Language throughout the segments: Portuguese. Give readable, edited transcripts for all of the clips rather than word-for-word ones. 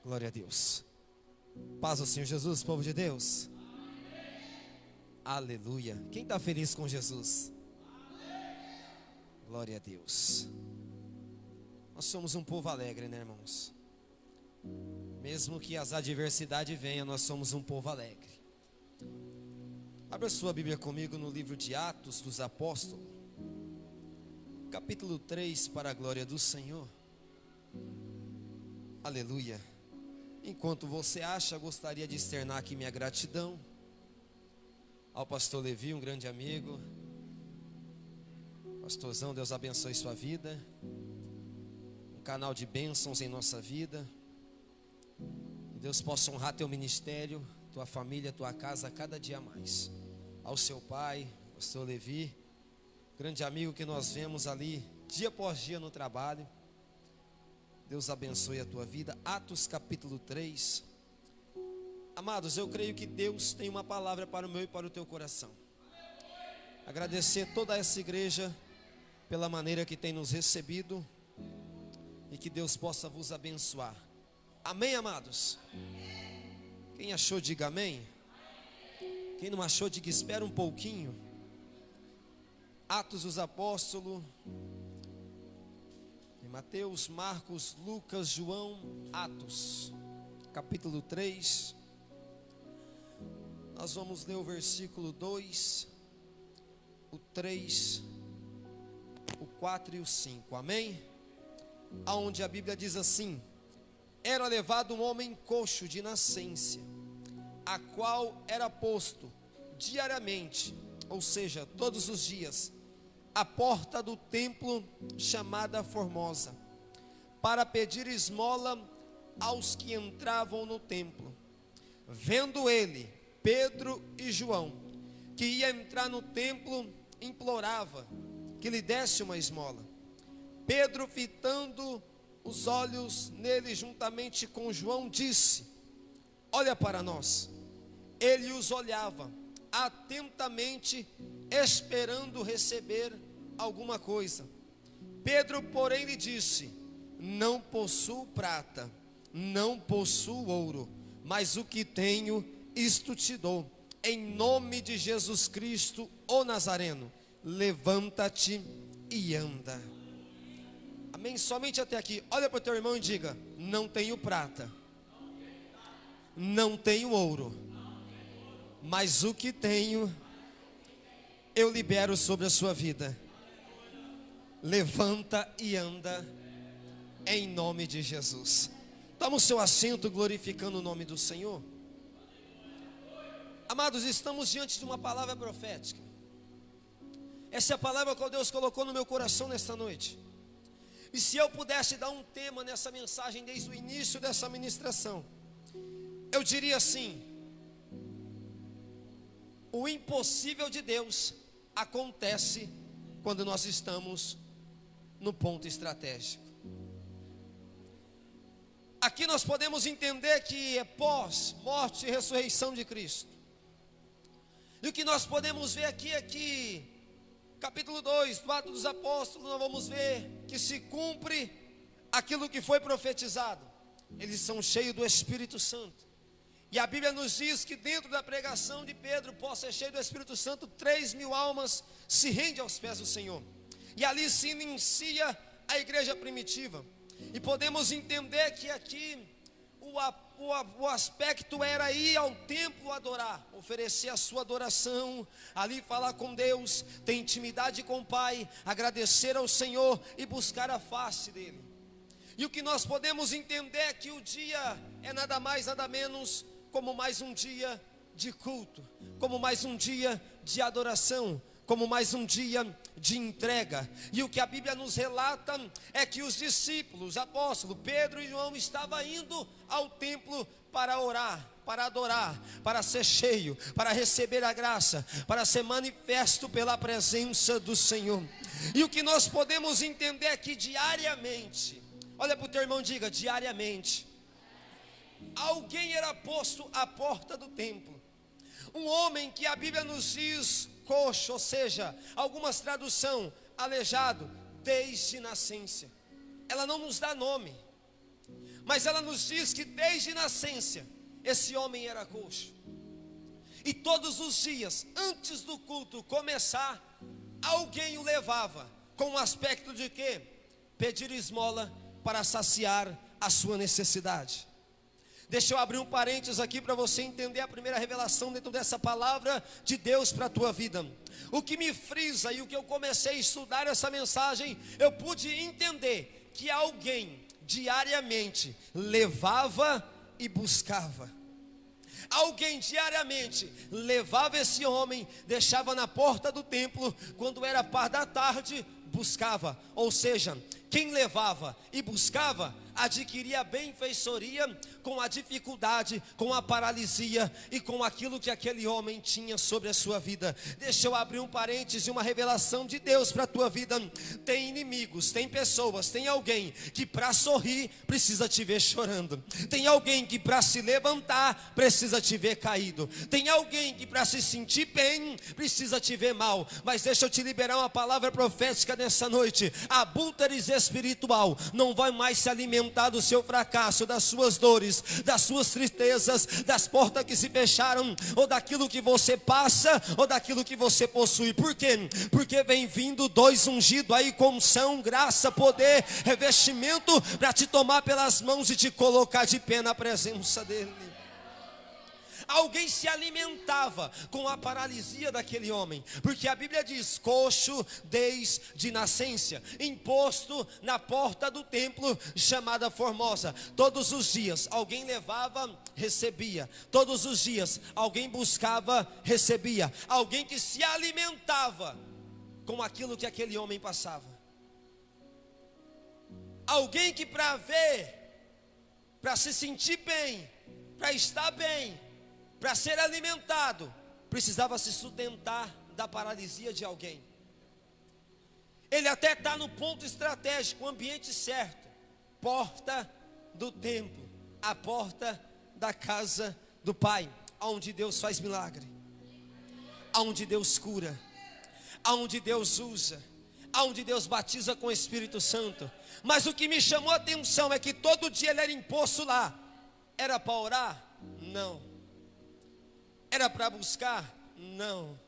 Glória a Deus. Paz ao Senhor Jesus, povo de Deus. Aleluia. Quem está feliz com Jesus? Glória a Deus. Nós somos um povo alegre, né, irmãos? Mesmo que as adversidades venham, nós somos um povo alegre. Abra sua Bíblia comigo no livro de Atos dos Apóstolos, capítulo 3, para a glória do Senhor. Aleluia. Enquanto você acha, gostaria de externar aqui minha gratidão ao pastor Levi, um grande amigo. Pastorzão, Deus abençoe sua vida. Um canal de bênçãos em nossa vida. Que Deus possa honrar teu ministério, tua família, tua casa, cada dia mais. Ao seu pai, pastor Levi, grande amigo que nós vemos ali, dia após dia no trabalho. Deus abençoe a tua vida. Atos capítulo 3. Amados, eu creio que Deus tem uma palavra para o meu e para o teu coração. Agradecer toda essa igreja pela maneira que tem nos recebido, e que Deus possa vos abençoar. Amém, amados? Quem achou, diga amém. Quem não achou, diga espera um pouquinho. Atos dos Apóstolos, Mateus, Marcos, Lucas, João, Atos, capítulo 3. Nós vamos ler o versículo 2, o 3, o 4 e o 5, amém? Aonde a Bíblia diz assim: era levado um homem coxo de nascença, a qual era posto diariamente, ou seja, todos os dias, à porta do templo chamada Formosa, para pedir esmola aos que entravam no templo. Vendo ele Pedro e João, que ia entrar no templo, implorava que lhe desse uma esmola. Pedro, fitando os olhos nele juntamente com João, disse: olha para nós. Ele os olhava atentamente, esperando receber alguma coisa. Pedro, porém, lhe disse: não possuo prata, não possuo ouro, mas o que tenho, isto te dou. Em nome de Jesus Cristo, o Nazareno, levanta-te e anda. Amém? Somente até aqui. Olha para o teu irmão e diga: não tenho prata, não tenho ouro, mas o que tenho, eu libero sobre a sua vida. Levanta e anda, em nome de Jesus. Toma o seu assento, glorificando o nome do Senhor. Amados, estamos diante de uma palavra profética. Essa é a palavra que Deus colocou no meu coração nesta noite. E se eu pudesse dar um tema nessa mensagem desde o início dessa ministração, eu diria assim: o impossível de Deus acontece quando nós estamos no ponto estratégico. Aqui nós podemos entender que é pós morte e ressurreição de Cristo. E o que nós podemos ver aqui é que capítulo 2 do Atos dos Apóstolos, nós vamos ver que se cumpre aquilo que foi profetizado. Eles são cheios do Espírito Santo. E a Bíblia nos diz que dentro da pregação de Pedro, pós ser cheio do Espírito Santo, 3.000 almas se rendem aos pés do Senhor. E ali se inicia a igreja primitiva. E podemos entender que aqui o aspecto era ir ao templo adorar, oferecer a sua adoração, ali falar com Deus, ter intimidade com o Pai, agradecer ao Senhor e buscar a face dele. E o que nós podemos entender é que o dia é nada mais, nada menos como mais um dia de culto, como mais um dia de adoração, como mais um dia de entrega. E o que a Bíblia nos relata é que os discípulos, apóstolos Pedro e João, estavam indo ao templo para orar, para adorar, para ser cheio, para receber a graça, para ser manifesto pela presença do Senhor. E o que nós podemos entender é que diariamente, olha para o teu irmão e diga: diariamente, alguém era posto à porta do templo. Um homem que a Bíblia nos diz coxo, ou seja, algumas traduções, aleijado, desde nascença. Ela não nos dá nome, Mas ela nos diz que desde nascença, esse homem era coxo. E todos os dias, antes do culto começar, alguém o levava, com o aspecto de quê? Pedir esmola para saciar a sua necessidade. Deixa eu abrir um parênteses aqui para você entender a primeira revelação dentro dessa palavra de Deus para a tua vida. O que me frisa e o que eu comecei a estudar essa mensagem, eu pude entender que alguém diariamente levava e buscava. Alguém diariamente levava esse homem, deixava na porta do templo, quando era par da tarde, buscava. Ou seja, quem levava e buscava, adquiria a benfeitoria com a dificuldade, com a paralisia e com aquilo que aquele homem tinha sobre a sua vida. Deixa eu abrir um parênteses, uma revelação de Deus para a tua vida. Tem inimigos, tem pessoas, tem alguém que para sorrir precisa te ver chorando. Tem alguém que para se levantar precisa te ver caído. Tem alguém que para se sentir bem precisa te ver mal. Mas deixa eu te liberar uma palavra profética nessa noite. A búlteres espiritual não vai mais se alimentar do seu fracasso, das suas dores, das suas tristezas, das portas que se fecharam, ou daquilo que você passa, ou daquilo que você possui. Por quê? Porque vem vindo dois ungidos aí com unção, graça, poder, revestimento, para te tomar pelas mãos e te colocar de pé na presença dele. Alguém se alimentava com a paralisia daquele homem, porque a Bíblia diz, coxo desde nascença, imposto na porta do templo chamada Formosa. Todos os dias alguém levava, recebia. Todos os dias alguém buscava, recebia. Alguém que se alimentava com aquilo que aquele homem passava. Alguém que para ver, para se sentir bem, para estar bem, para ser alimentado, precisava se sustentar da paralisia de alguém. Ele até está no ponto estratégico, o ambiente certo. Porta do templo, a porta da casa do Pai, onde Deus faz milagre, onde Deus cura, onde Deus usa, onde Deus batiza com o Espírito Santo. Mas o que me chamou a atenção é que todo dia ele era imposto lá. Era para orar? Não. Era para buscar? Não.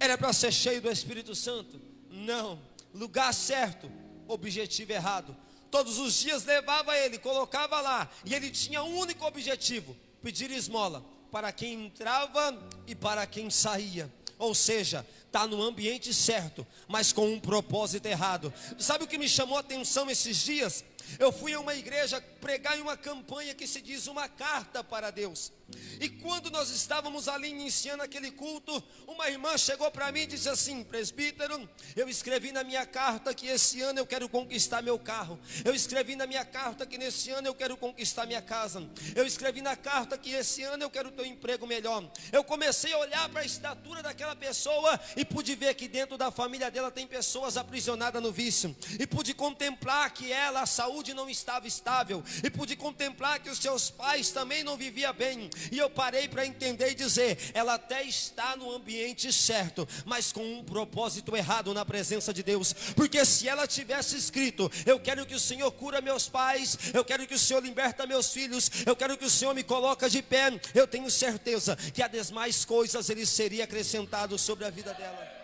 Era para ser cheio do Espírito Santo? Não. Lugar certo, objetivo errado. Todos os dias levava ele, colocava lá, e ele tinha um único objetivo: pedir esmola para quem entrava e para quem saía. Ou seja, está no ambiente certo, mas com um propósito errado. Sabe o que me chamou a atenção esses dias? Eu fui a uma igreja pregar em uma campanha que se diz uma carta para Deus. E quando nós estávamos ali iniciando aquele culto, uma irmã chegou para mim e disse assim: presbítero, eu escrevi na minha carta que esse ano eu quero conquistar meu carro. Eu escrevi na minha carta que nesse ano eu quero conquistar minha casa. Eu escrevi na carta que esse ano eu quero ter um emprego melhor. Eu comecei a olhar para a estatura daquela pessoa e pude ver que dentro da família dela tem pessoas aprisionadas no vício. E pude contemplar que ela, a saúde não estava estável. E pude contemplar que os seus pais também não viviam bem. E eu parei para entender e dizer: ela até está no ambiente certo, mas com um propósito errado na presença de Deus. Porque se ela tivesse escrito: eu quero que o Senhor cura meus pais, eu quero que o Senhor liberta meus filhos, eu quero que o Senhor me coloque de pé, eu tenho certeza que as demais coisas ele seria acrescentado sobre a vida dela.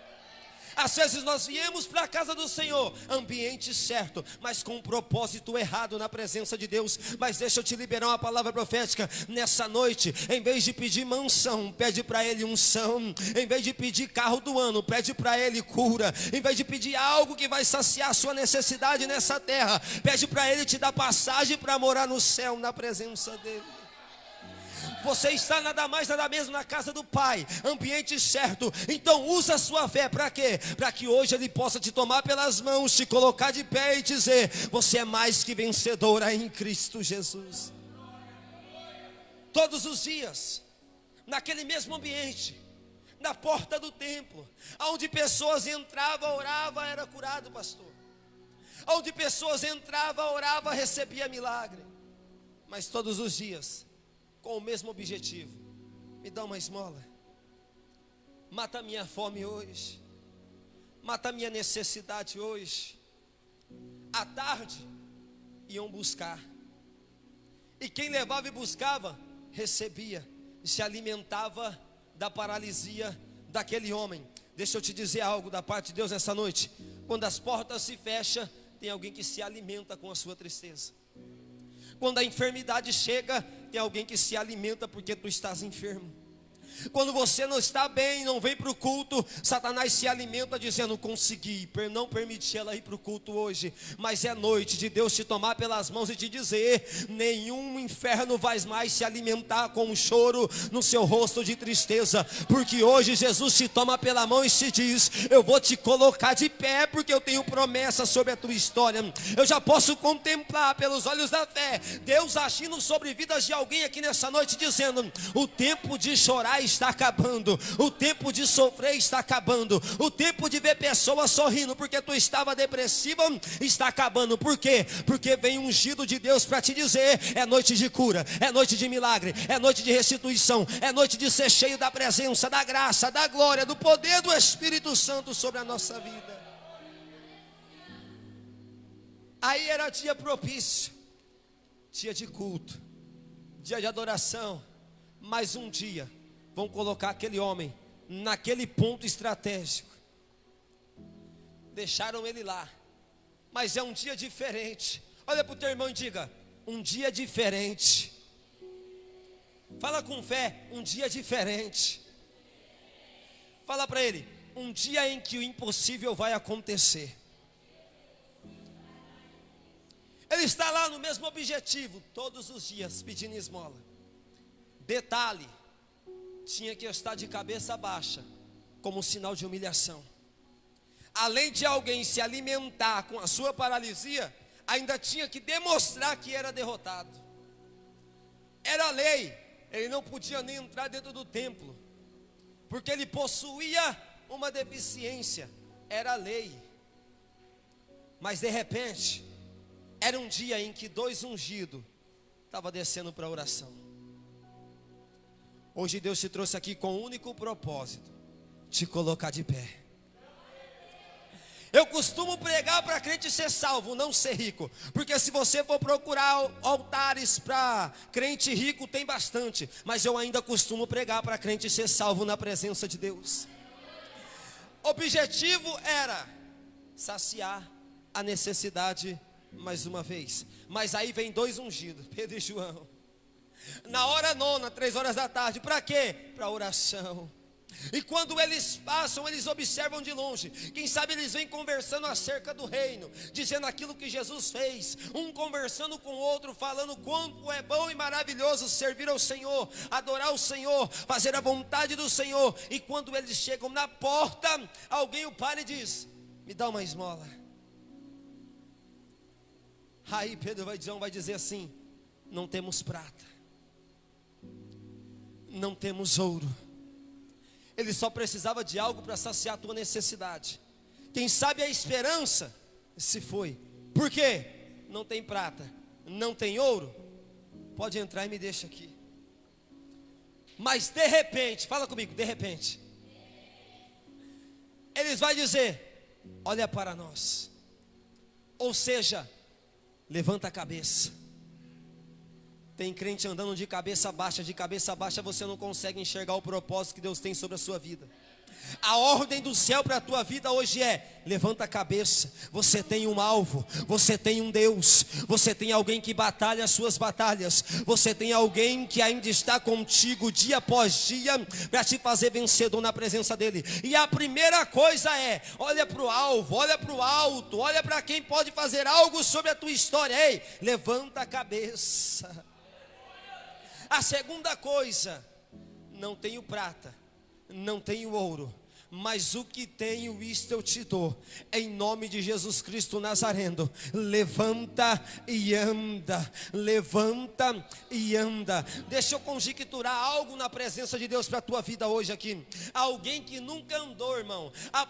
Às vezes nós viemos para a casa do Senhor, ambiente certo, mas com um propósito errado na presença de Deus. Mas deixa eu te liberar uma palavra profética nessa noite. Em vez de pedir mansão, pede para Ele unção. Em vez de pedir carro do ano, pede para Ele cura. Em vez de pedir algo que vai saciar a sua necessidade nessa terra, pede para Ele te dar passagem para morar no céu, na presença dEle. Você está nada mais, nada menos na casa do Pai, ambiente certo. Então usa a sua fé para quê? Para que hoje Ele possa te tomar pelas mãos, te colocar de pé e dizer: você é mais que vencedora em Cristo Jesus. Todos os dias, naquele mesmo ambiente, na porta do templo, onde pessoas entravam, oravam, era curado, pastor. Onde pessoas entravam, oravam, recebia milagre. Mas todos os dias, com o mesmo objetivo: me dá uma esmola, mata a minha fome hoje, mata a minha necessidade hoje. À tarde iam buscar, E quem levava e buscava, recebia e se alimentava da paralisia daquele homem. Deixa eu te dizer algo da parte de Deus essa noite. Quando as portas se fecham, tem alguém que se alimenta com a sua tristeza. Quando a enfermidade chega, tem alguém que se alimenta porque tu estás enfermo. Quando você não está bem, não vem para o culto, Satanás se alimenta dizendo: consegui, não permiti ela ir para o culto hoje. Mas é noite de Deus te tomar pelas mãos e te dizer: nenhum inferno vai mais se alimentar com um choro no seu rosto de tristeza. Porque hoje Jesus te toma pela mão e te diz: eu vou te colocar de pé, porque eu tenho promessa sobre a tua história. Eu já posso contemplar pelos olhos da fé Deus agindo sobre vidas de alguém aqui nessa noite, dizendo: o tempo de chorar está acabando, o tempo de sofrer está acabando, o tempo de ver pessoas sorrindo porque tu estava depressiva está acabando. Por quê? Porque vem um ungido de Deus para te dizer: é noite de cura, é noite de milagre, é noite de restituição, é noite de ser cheio da presença, da graça, da glória, do poder do Espírito Santo sobre a nossa vida. Aí era dia propício, dia de culto, dia de adoração. Mais um dia vão colocar aquele homem naquele ponto estratégico. Deixaram ele lá, mas é um dia diferente. Olha para o teu irmão e diga: um dia diferente. Fala com fé: um dia diferente. Fala para ele: um dia em que o impossível vai acontecer. Ele está lá no mesmo objetivo, todos os dias pedindo esmola. Detalhe: tinha que estar de cabeça baixa, como sinal de humilhação. Além de alguém se alimentar com a sua paralisia, ainda tinha que demonstrar que era derrotado. Era lei, ele não podia nem entrar dentro do templo, porque ele possuía uma deficiência, era lei. Mas de repente, era um dia em que dois ungidos estavam descendo para a oração. Hoje Deus te trouxe aqui com o único propósito: te colocar de pé. Eu costumo pregar para crente ser salvo, não ser rico. Porque se você for procurar altares para crente rico, tem bastante. Mas eu ainda costumo pregar para crente ser salvo na presença de Deus. O objetivo era saciar a necessidade mais uma vez. Mas aí vem dois ungidos, Pedro e João, na hora nona, 3 horas da tarde. Para quê? Para oração. E quando eles passam, eles observam de longe. Quem sabe eles vêm conversando acerca do reino, dizendo aquilo que Jesus fez. Um conversando com o outro, falando quanto é bom e maravilhoso servir ao Senhor, adorar o Senhor, fazer a vontade do Senhor. E quando eles chegam na porta, alguém o para e diz: me dá uma esmola. Aí Pedro vai dizer assim: não temos prata, não temos ouro. Ele só precisava de algo para saciar a tua necessidade. Quem sabe a esperança se foi. Por quê? Não tem prata, não tem ouro. Pode entrar e me deixa aqui. Mas de repente, fala comigo, de repente, eles vão dizer: olha para nós. Ou seja, levanta a cabeça. Tem crente andando de cabeça baixa você não consegue enxergar o propósito que Deus tem sobre a sua vida. A ordem do céu para a tua vida hoje é: levanta a cabeça. Você tem um alvo, você tem um Deus, você tem alguém que batalha as suas batalhas, você tem alguém que ainda está contigo dia após dia para te fazer vencedor na presença dele. E a primeira coisa é: olha para o alvo, olha para o alto, olha para quem pode fazer algo sobre a tua história. Ei, levanta a cabeça. A segunda coisa: não tenho prata, não tenho ouro, mas o que tenho, isto eu te dou, em nome de Jesus Cristo Nazareno. Levanta e anda, levanta e anda. Deixa eu conjecturar algo na presença de Deus para a tua vida hoje aqui. Alguém que nunca andou, irmão, a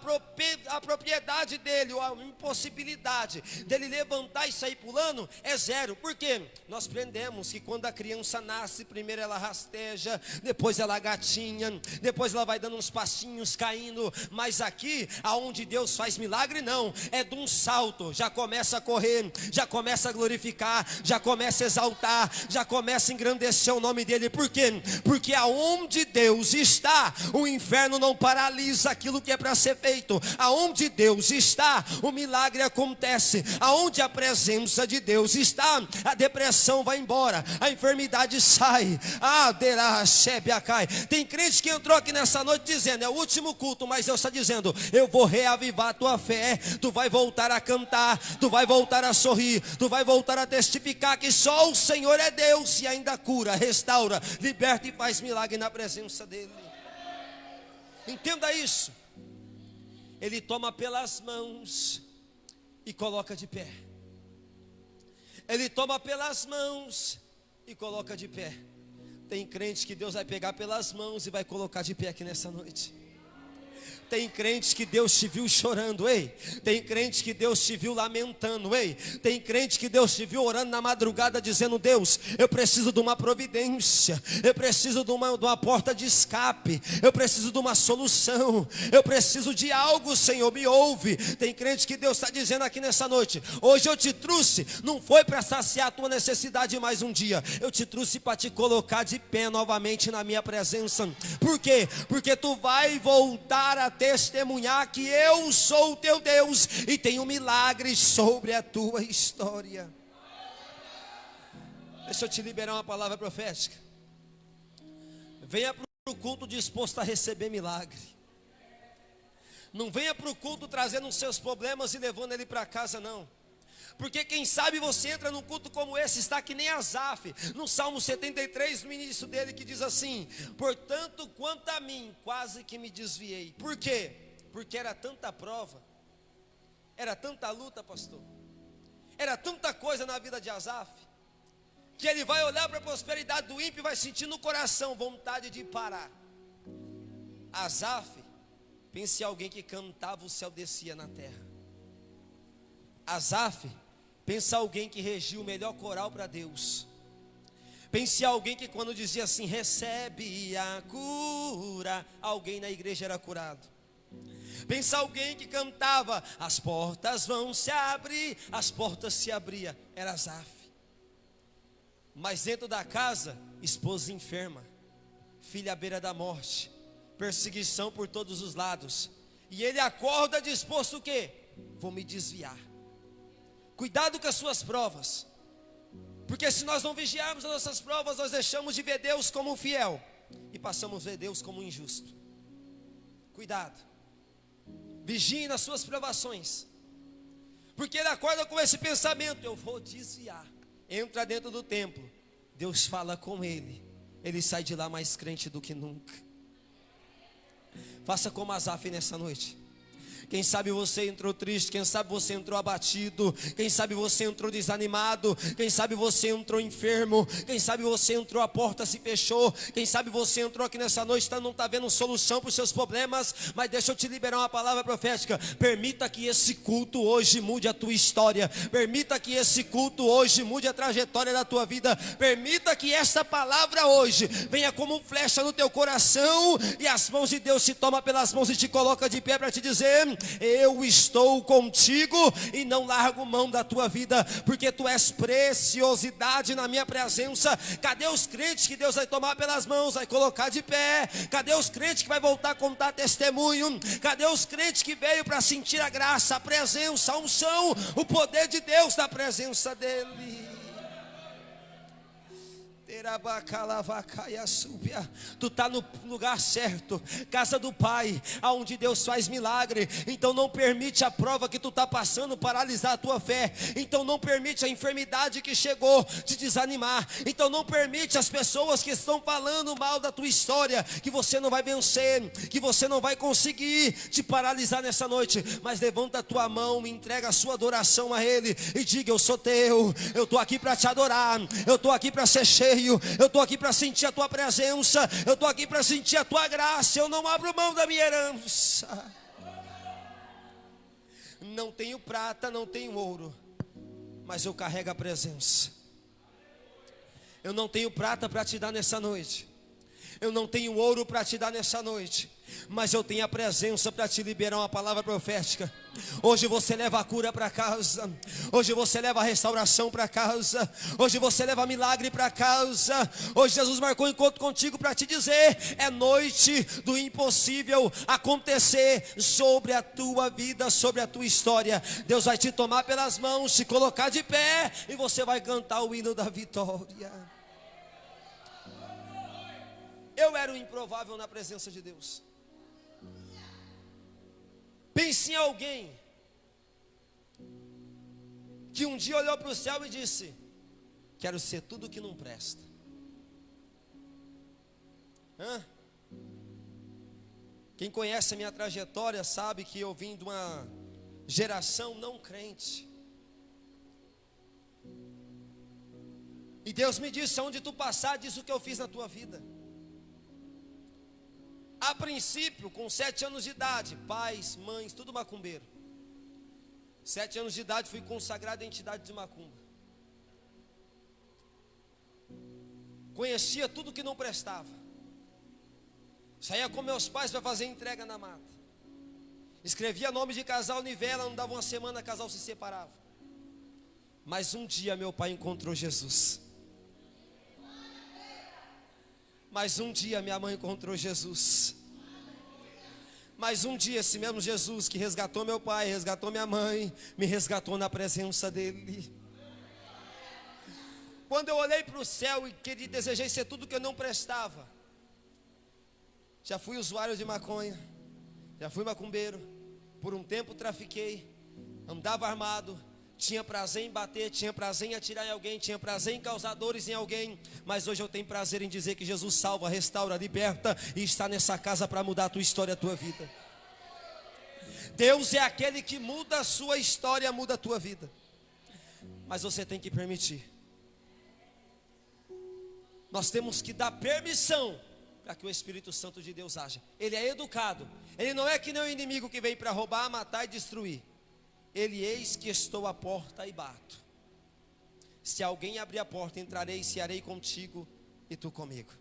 propriedade dele, ou a impossibilidade dele levantar e sair pulando é zero. Por quê? Nós aprendemos que quando a criança nasce, primeiro ela rasteja, depois ela gatinha, depois ela vai dando uns passinhos, caindo, indo, mas aqui, aonde Deus faz milagre, não, é de um salto, já começa a correr, já começa a glorificar, já começa a exaltar, já começa a engrandecer o nome dele. Por quê? Porque aonde Deus está, o inferno não paralisa aquilo que é para ser feito. Aonde Deus está, o milagre acontece. Aonde a presença de Deus está, a depressão vai embora, a enfermidade sai. Tem crente que entrou aqui nessa noite dizendo: é o último culto, mas Deus está dizendo: eu vou reavivar a tua fé. Tu vai voltar a cantar, tu vai voltar a sorrir, tu vai voltar a testificar que só o Senhor é Deus, e ainda cura, restaura, liberta e faz milagre na presença dele. Entenda isso. Ele toma pelas mãos e coloca de pé. Ele toma pelas mãos e coloca de pé. Tem crente que Deus vai pegar pelas mãos e vai colocar de pé aqui nessa noite. Tem crente que Deus te viu chorando, ei. Tem crente que Deus te viu lamentando, ei. Tem crente que Deus te viu orando na madrugada dizendo: Deus, eu preciso de uma providência, eu preciso de uma porta de escape, eu preciso de uma solução, eu preciso de algo, Senhor, me ouve. Tem crente que Deus está dizendo aqui nessa noite: hoje eu te trouxe, não foi para saciar a tua necessidade mais um dia, eu te trouxe para te colocar de pé novamente na minha presença. Por quê? Porque tu vai voltar a testemunhar que eu sou o teu Deus e tenho milagres sobre a tua história. Deixa eu te liberar uma palavra profética. Venha para o culto disposto a receber milagre. Não venha para o culto trazendo os seus problemas e levando ele para casa, não. Porque quem sabe você entra num culto como esse, está que nem Asaf, no Salmo 73, no início dele, que diz assim: portanto, quanto a mim, quase que me desviei. Por quê? Porque era tanta prova, era tanta luta, pastor, era tanta coisa na vida de Asaf, que ele vai olhar para a prosperidade do ímpio e vai sentir no coração vontade de parar. Asaf, pense em alguém que cantava, o céu descia na terra. Asaf, pensa alguém que regia o melhor coral para Deus. Pense em alguém que quando dizia assim: recebe a cura, alguém na igreja era curado. Pensa alguém que cantava: as portas vão se abrir, as portas se abriam. Era Asaf. Mas dentro da casa, esposa enferma, filha à beira da morte, perseguição por todos os lados. E ele acorda disposto o quê? Vou me desviar. Cuidado com as suas provas, porque se nós não vigiarmos as nossas provas, nós deixamos de ver Deus como um fiel e passamos a ver Deus como um injusto. Cuidado, vigie nas suas provações, porque ele acorda com esse pensamento: eu vou desviar. Entra dentro do templo, Deus fala com ele, ele sai de lá mais crente do que nunca. Faça como Asaf nessa noite. Quem sabe você entrou triste, quem sabe você entrou abatido, quem sabe você entrou desanimado, quem sabe você entrou enfermo, quem sabe você entrou, a porta se fechou, quem sabe você entrou aqui nessa noite, não está vendo solução para os seus problemas, mas deixa eu te liberar uma palavra profética. Permita que esse culto hoje mude a tua história, permita que esse culto hoje mude a trajetória da tua vida, permita que essa palavra hoje venha como flecha no teu coração, e as mãos de Deus se toma pelas mãos e te coloca de pé para te dizer: eu estou contigo e não largo mão da tua vida, porque tu és preciosidade na minha presença. Cadê os crentes que Deus vai tomar pelas mãos, vai colocar de pé? Cadê os crentes que vai voltar a contar testemunho? Cadê os crentes que veio para sentir a graça, a presença, a unção, o poder de Deus na presença dele? Tu está no lugar certo, casa do Pai, aonde Deus faz milagre. Então não permite a prova que tu está passando paralisar a tua fé. Então não permite a enfermidade que chegou te desanimar. Então não permite as pessoas que estão falando mal da tua história, que você não vai vencer, que você não vai conseguir, te paralisar nessa noite. Mas levanta a tua mão, entrega a sua adoração a Ele e diga: eu sou teu, eu estou aqui para te adorar, eu estou aqui para ser cheio, eu estou aqui para sentir a tua presença, eu estou aqui para sentir a tua graça. Eu não abro mão da minha herança. Não tenho prata, não tenho ouro, mas eu carrego a presença. Eu não tenho prata para te dar nessa noite, Eu não tenho ouro para te dar nessa noite, mas eu tenho a presença para te liberar uma palavra profética. Hoje você leva a cura para casa. Hoje você leva a restauração para casa. Hoje você leva milagre para casa. Hoje Jesus marcou um encontro contigo para te dizer: é noite do impossível acontecer sobre a tua vida, sobre a tua história. Deus vai te tomar pelas mãos, te colocar de pé, e você vai cantar o hino da vitória. Eu era o improvável na presença de Deus. Pense em alguém que um dia olhou para o céu e disse: quero ser tudo que não presta. Quem conhece a minha trajetória sabe que eu vim de uma geração não crente. E Deus me disse: aonde tu passar, diz o que eu fiz na tua vida. A princípio, com 7 anos de idade, pais, mães, tudo macumbeiro. 7 anos de idade fui consagrado à entidade de macumba. Conhecia tudo que não prestava. Saía com meus pais para fazer entrega na mata. Escrevia nome de casal em vela, não dava uma semana, casal se separava. Mas um dia meu pai encontrou Jesus. Mas um dia minha mãe encontrou Jesus. Mas um dia esse mesmo Jesus que resgatou meu pai, resgatou minha mãe, me resgatou na presença dele. Quando eu olhei para o céu e desejei ser tudo que eu não prestava, já fui usuário de maconha, já fui macumbeiro, por um tempo trafiquei, andava armado, tinha prazer em bater, tinha prazer em atirar em alguém, tinha prazer em causar dores em alguém. Mas hoje eu tenho prazer em dizer que Jesus salva, restaura, liberta, e está nessa casa para mudar a tua história, a tua vida. Deus é aquele que muda a sua história, muda a tua vida. Mas você tem que permitir. Nós temos que dar permissão para que o Espírito Santo de Deus haja. Ele é educado. Ele não é que nem o inimigo que vem para roubar, matar e destruir. Ele: eis que estou à porta e bato. Se alguém abrir a porta, entrarei e cearei contigo e tu comigo.